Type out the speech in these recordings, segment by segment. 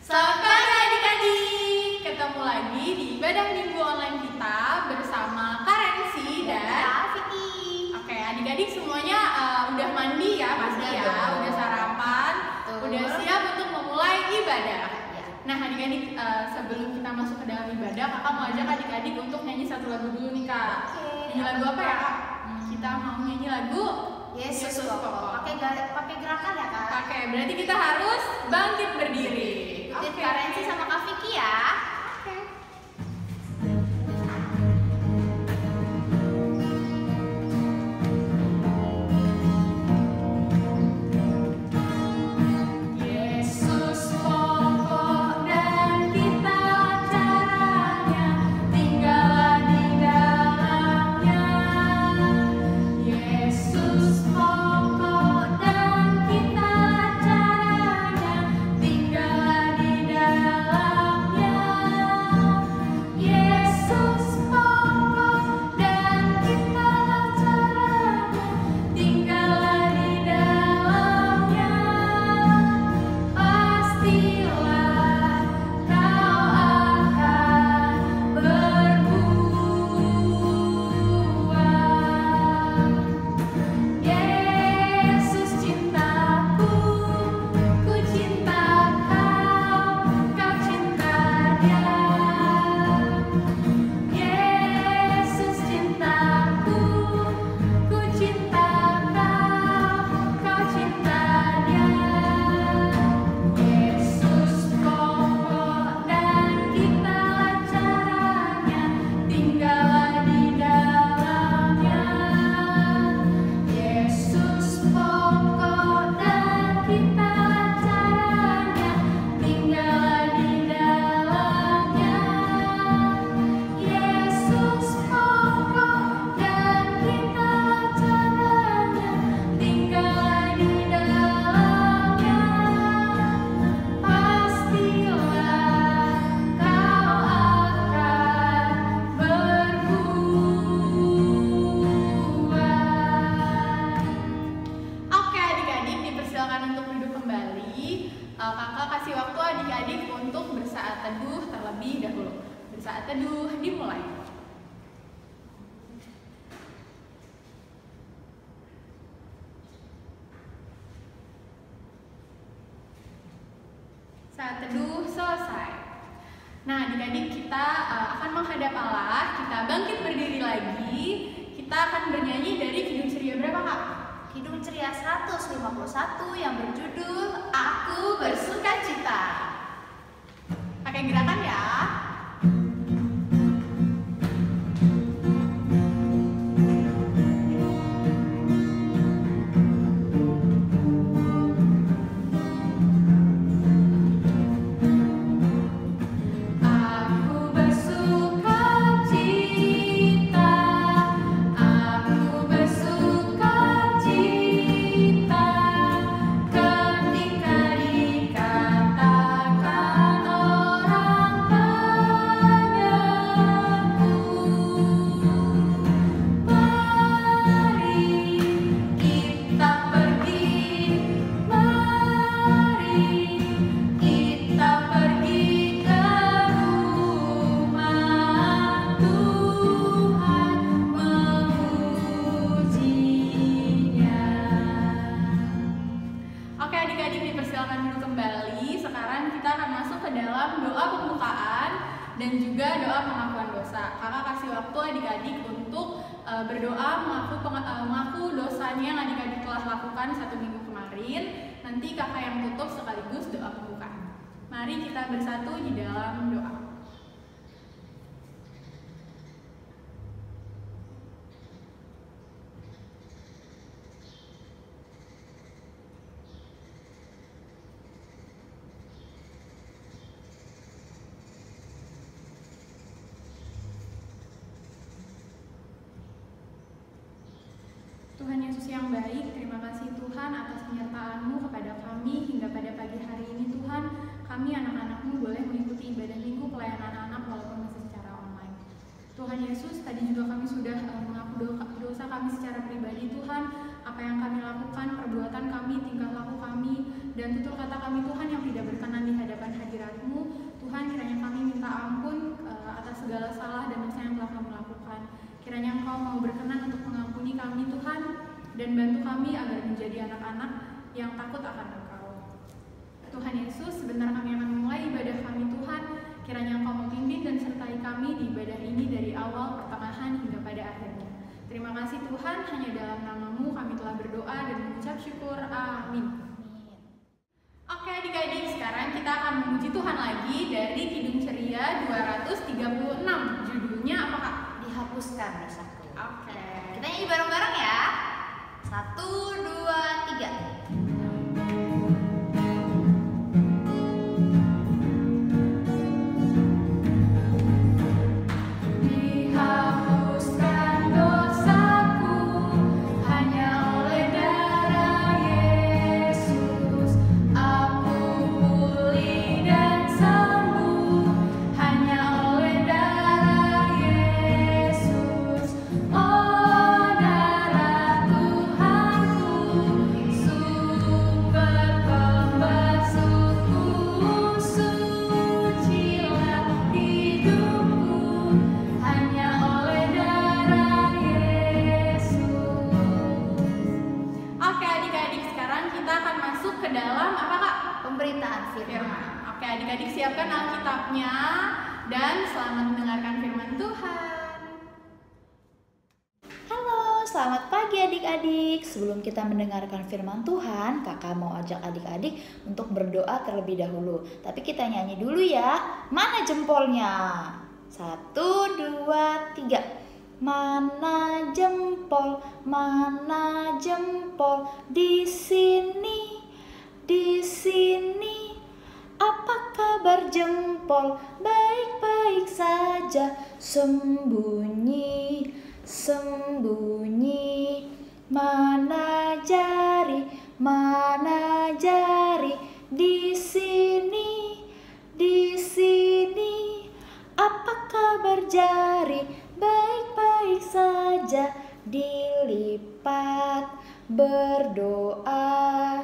Selamat pagi adik-adik, ketemu lagi di ibadah minggu online kita bersama Kak Rensi dan Vicky. Oke, adik-adik semuanya udah mandi ya pasti ya, udah sarapan, udah siap untuk memulai ibadah. Nah adik-adik, sebelum kita masuk ke dalam ibadah, kakak mau ajak adik-adik untuk nyanyi satu lagu dulu nih kak. Nyanyi lagu apa ya kak? Kita mau nyanyi lagu Yesus Pokok. Pakai gerakan ya kak? Oke, berarti kita harus bangkit berdiri. Ikutin Kak Rensi sama Kak Vicky ya. Kakak kasih waktu adik-adik untuk bersaat teduh terlebih dahulu. Bersaat teduh dimulai. Saat teduh selesai. Nah adik-adik kita akan menghadap Allah. Kita bangkit berdiri lagi. Kita akan bernyanyi dari Kidung Ceria berapa kak? Kidung Ceria 151 yang berjudul Aku Bersukacita. Pakai gerakan ya. Dan juga doa pengakuan dosa. Kakak kasih waktu adik-adik untuk berdoa mengaku dosanya yang adik-adik telah lakukan 1 minggu kemarin. Nanti kakak yang tutup sekaligus doa pembukaan. Mari kita bersatu di dalam doa. Tuhan Yesus yang baik, terima kasih Tuhan atas penyertaan-Mu kepada kami hingga pada pagi hari ini Tuhan. Kami anak-anak-Mu boleh mengikuti ibadah minggu pelayanan anak walaupun masih secara online. Tuhan Yesus, tadi juga kami sudah mengaku dosa kami secara pribadi Tuhan. Apa yang kami lakukan, perbuatan kami, tingkah laku kami dan tutur kata kami Tuhan yang tidak berkenan di hadapan hadirat-Mu. Tuhan, kiranya kami minta ampun atas segala salah dan dosa yang telah kami lakukan. Kiranya Engkau mau berkenan untuk mengampuni kami Tuhan, dan bantu kami agar menjadi anak-anak yang takut akan Engkau. Tuhan Yesus, sebentar kami akan memulai ibadah kami Tuhan. Kiranya Engkau memimpin dan sertai kami di ibadah ini dari awal, pertengahan, hingga pada akhirnya. Terima kasih Tuhan, hanya dalam nama-Mu kami telah berdoa dan mengucap syukur. Amin. Oke adik-adik, sekarang kita akan memuji Tuhan lagi dari Kidung Ceria 236. Judulnya apa Kak? Dihapuskan dosaku. Oke. Kita nyanyi bareng-bareng ya. 1, 2, 3. Pemberitaan firman. Oke adik-adik, siapkan Alkitabnya dan selamat mendengarkan firman Tuhan. Halo, selamat pagi adik-adik. Sebelum kita mendengarkan firman Tuhan, kakak mau ajak adik-adik untuk berdoa terlebih dahulu. Tapi kita nyanyi dulu ya. Mana jempolnya? 1, 2, 3. Mana jempol, di sini, di sini. Apa kabar jempol? Baik-baik saja, sembunyi, sembunyi. Mana jari, di sini, di sini. Apa kabar jari? Baik-baik saja, dilipat, berdoa.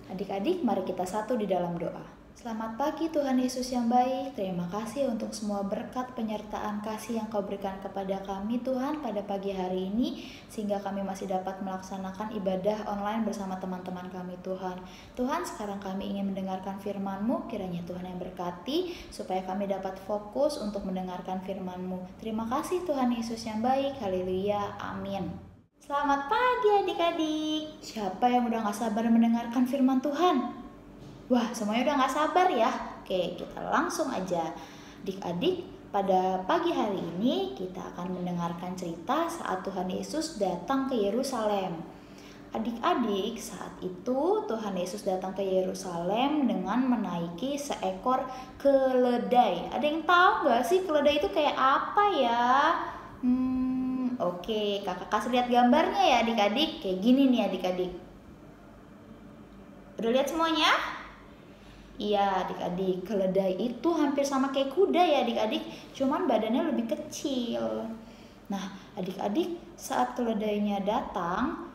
Adik-adik, mari kita satu di dalam doa. Selamat pagi Tuhan Yesus yang baik. Terima kasih untuk semua berkat penyertaan kasih yang Kau berikan kepada kami Tuhan pada pagi hari ini, sehingga kami masih dapat melaksanakan ibadah online bersama teman-teman kami Tuhan. Tuhan, sekarang kami ingin mendengarkan firman-Mu. Kiranya Tuhan yang berkati supaya kami dapat fokus untuk mendengarkan firman-Mu. Terima kasih Tuhan Yesus yang baik. Haleluya. Amin. Selamat pagi adik-adik. Siapa yang udah gak sabar mendengarkan firman Tuhan? Wah, semuanya udah gak sabar ya. Oke, kita langsung aja. Adik-adik, pada pagi hari ini kita akan mendengarkan cerita saat Tuhan Yesus datang ke Yerusalem. Adik-adik, saat itu Tuhan Yesus datang ke Yerusalem dengan menaiki seekor keledai. Ada yang tahu gak sih keledai itu kayak apa ya? Oke, kakak kasih lihat gambarnya ya adik-adik. Kayak gini nih adik-adik. Udah lihat semuanya? Iya adik-adik, keledai itu hampir sama kayak kuda ya adik-adik, cuman badannya lebih kecil. Nah adik-adik, saat keledainya datang,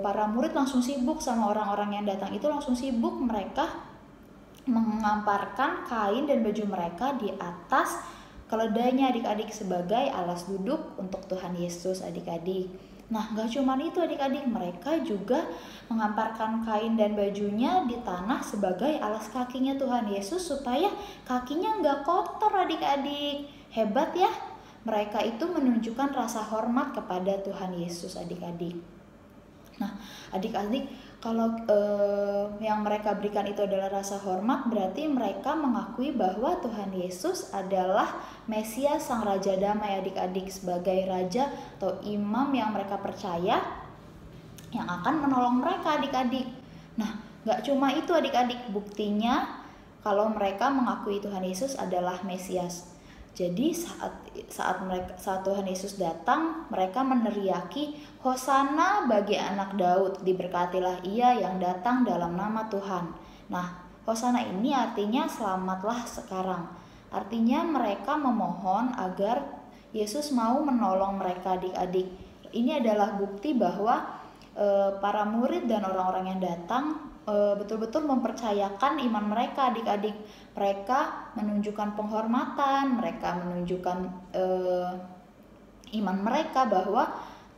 para murid langsung sibuk sama orang-orang yang datang itu langsung sibuk. Mereka mengamparkan kain dan baju mereka di atas keledainya adik-adik sebagai alas duduk untuk Tuhan Yesus adik-adik. Nah gak cuma itu adik-adik, mereka juga mengamparkan kain dan bajunya di tanah sebagai alas kakinya Tuhan Yesus supaya kakinya gak kotor adik-adik. Hebat ya, mereka itu menunjukkan rasa hormat kepada Tuhan Yesus adik-adik. Nah adik-adik, kalau yang mereka berikan itu adalah rasa hormat, berarti mereka mengakui bahwa Tuhan Yesus adalah Mesias Sang Raja Damai adik-adik, sebagai raja atau imam yang mereka percaya yang akan menolong mereka adik-adik. Nah gak cuma itu adik-adik, buktinya kalau mereka mengakui Tuhan Yesus adalah Mesias. Jadi saat Tuhan Yesus datang, mereka meneriaki, Hosana bagi anak Daud, diberkatilah ia yang datang dalam nama Tuhan. Nah, Hosana ini artinya selamatlah sekarang. Artinya mereka memohon agar Yesus mau menolong mereka adik-adik. Ini adalah bukti bahwa para murid dan orang-orang yang datang betul-betul mempercayakan iman mereka adik-adik. Mereka menunjukkan penghormatan, mereka menunjukkan iman mereka bahwa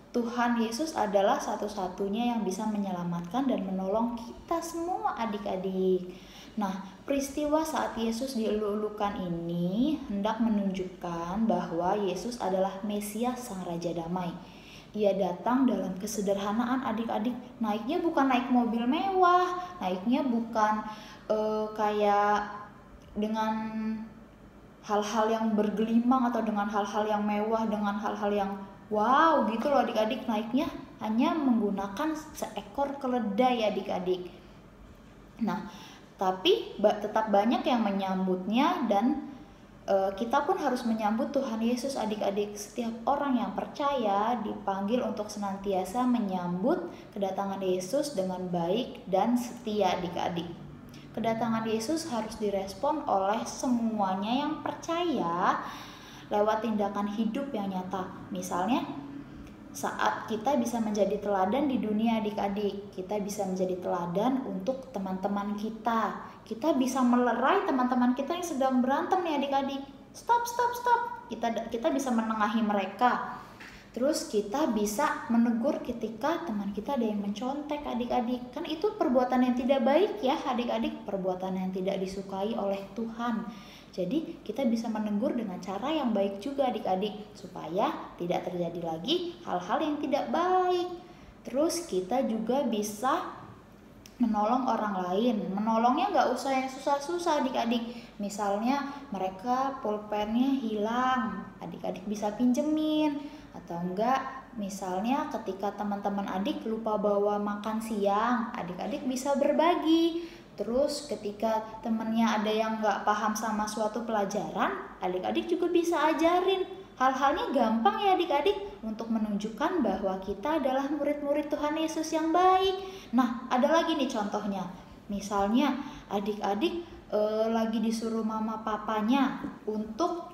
Tuhan Yesus adalah satu-satunya yang bisa menyelamatkan dan menolong kita semua adik-adik. Nah, peristiwa saat Yesus dielulukan ini hendak menunjukkan bahwa Yesus adalah Mesias Sang Raja Damai. Ia datang dalam kesederhanaan adik-adik. Naiknya bukan naik mobil mewah, naiknya bukan kayak dengan hal-hal yang bergelimang atau dengan hal-hal yang mewah, dengan hal-hal yang wow gitu loh adik-adik. Naiknya hanya menggunakan seekor keledai adik-adik. Nah, tapi tetap banyak yang menyambutnya dan kita pun harus menyambut Tuhan Yesus adik-adik. Setiap orang yang percaya dipanggil untuk senantiasa menyambut kedatangan Yesus dengan baik dan setia adik-adik. Kedatangan Yesus harus direspon oleh semuanya yang percaya lewat tindakan hidup yang nyata. Misalnya saat kita bisa menjadi teladan di dunia adik-adik, kita bisa menjadi teladan untuk teman-teman kita. Kita bisa melerai teman-teman kita yang sedang berantem nih adik-adik. Stop. Kita bisa menengahi mereka. Terus kita bisa menegur ketika teman kita ada yang mencontek adik-adik. Kan itu perbuatan yang tidak baik ya adik-adik, perbuatan yang tidak disukai oleh Tuhan. Jadi kita bisa menegur dengan cara yang baik juga adik-adik, supaya tidak terjadi lagi hal-hal yang tidak baik. Terus kita juga bisa menolong orang lain. Menolongnya nggak usah yang susah-susah adik-adik. Misalnya mereka pulpennya hilang, adik-adik bisa pinjemin. Atau enggak, misalnya ketika teman-teman adik lupa bawa makan siang, adik-adik bisa berbagi. Terus ketika temennya ada yang nggak paham sama suatu pelajaran, adik-adik juga bisa ajarin. Hal-halnya gampang ya adik-adik untuk menunjukkan bahwa kita adalah murid-murid Tuhan Yesus yang baik. Nah, ada lagi nih contohnya. Misalnya adik-adik lagi disuruh mama papanya untuk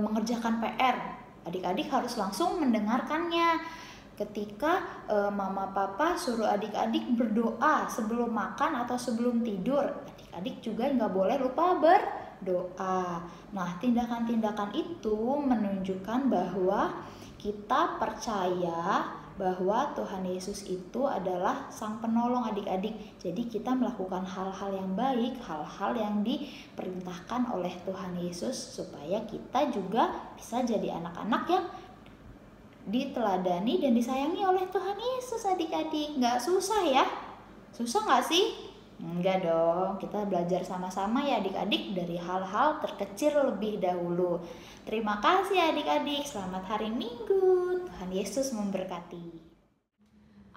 mengerjakan PR. Adik-adik harus langsung mendengarkannya. Ketika mama papa suruh adik-adik berdoa sebelum makan atau sebelum tidur, adik-adik juga nggak boleh lupa berdoa. Nah, tindakan-tindakan itu menunjukkan bahwa kita percaya bahwa Tuhan Yesus itu adalah Sang Penolong adik-adik. Jadi kita melakukan hal-hal yang baik, hal-hal yang diperintahkan oleh Tuhan Yesus supaya kita juga bisa jadi anak-anak yang diteladani dan disayangi oleh Tuhan Yesus adik-adik. Nggak susah ya? Susah nggak sih? Enggak dong, kita belajar sama-sama ya adik-adik dari hal-hal terkecil lebih dahulu. Terima kasih adik-adik, selamat hari Minggu. Tuhan Yesus memberkati.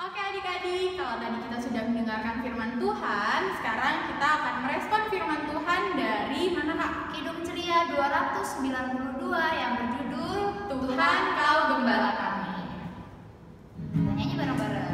Oke adik-adik, kalau tadi kita sudah mendengarkan firman Tuhan, sekarang kita akan merespon firman Tuhan dari mana Kak? Kidung Ceria 292 yang berjudul Tuhan Kau Gembala Kami. Kita nyanyi bareng-bareng.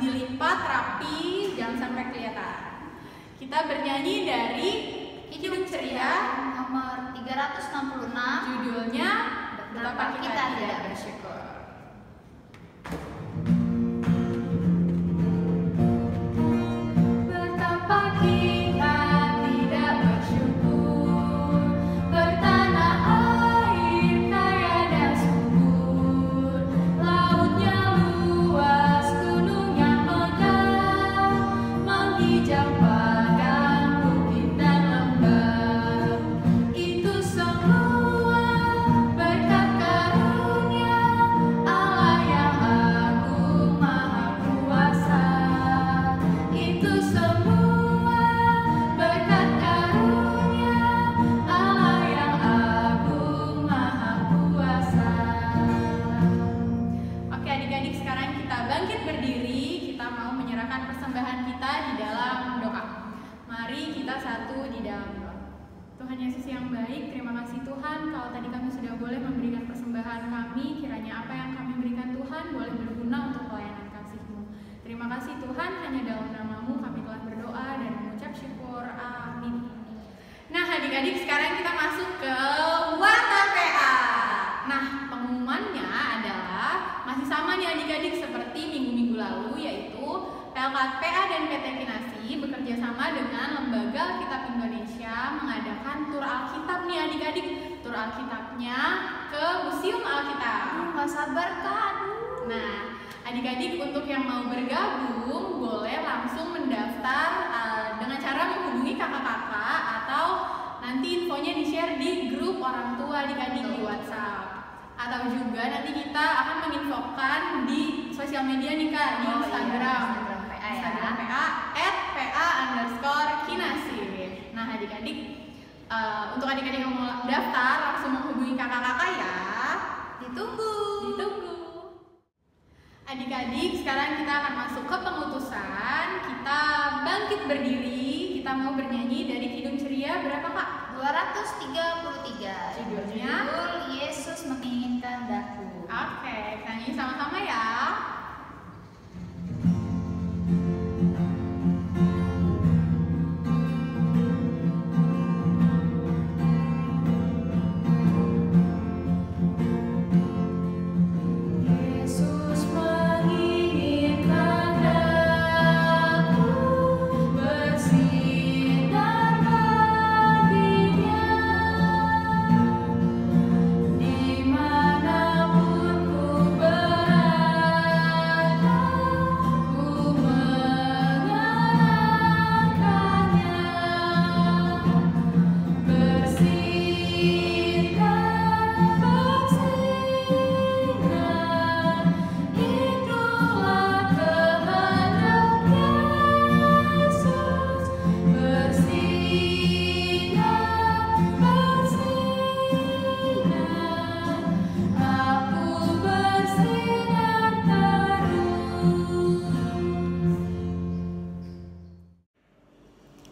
Dilipat rapi, jangan sampai kelihatan. Kita bernyanyi dari Kidung Ceria nomor 366, judulnya Betapa Kita Tidak Bersyukur. lautnya luas, gunungnya terima kasih Tuhan kalau tadi kami sudah boleh memberikan persembahan kami, kiranya apa yang kami berikan Tuhan boleh berguna untuk pelayanan kasih-Mu. Terima kasih Tuhan, hanya dalam nama-Mu kami telah berdoa dan mengucap syukur. Amin. Nah adik-adik, sekarang kita masuk ke Warta PA. Nah pengumumannya adalah masih sama nih adik-adik seperti minggu-minggu lalu, yaitu PLK PA dan PT Kinasi bekerja sama dengan Lembaga Alkitab Indonesia mengadakan tur Alkitab nih adik-adik. Tur Alkitabnya ke Museum Alkitab. Nggak sabar Kak. Nah adik-adik untuk yang mau bergabung boleh langsung mendaftar dengan cara menghubungi kakak-kakak atau nanti infonya di-share di grup orang tua adik-adik di WhatsApp. Atau juga nanti kita akan menginfokan di sosial media nih Kak, di Instagram PA @PA_Kinasi. Nah adik-adik, untuk adik-adik yang mau daftar langsung menghubungi kakak-kakak ya. Ditunggu. Adik-adik, sekarang kita akan masuk ke pengutusan. Kita bangkit berdiri, kita mau bernyanyi dari Kidung Ceria berapa Kak? 233. Judulnya Yesus menginginkan daku. Oke, kita nyanyi sama-sama ya.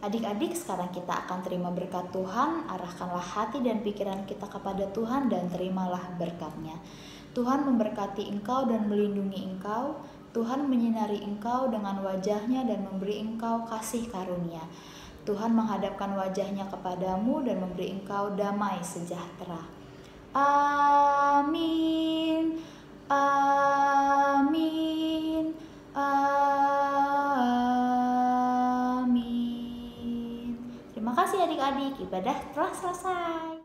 Adik-adik, sekarang kita akan terima berkat Tuhan. Arahkanlah hati dan pikiran kita kepada Tuhan dan terimalah berkat-Nya. Tuhan memberkati engkau dan melindungi engkau. Tuhan menyinari engkau dengan wajah-Nya dan memberi engkau kasih karunia. Tuhan menghadapkan wajah-Nya kepadamu dan memberi engkau damai sejahtera. Amin. Amin. Amin. Terima kasih adik-adik, ibadah telah selesai.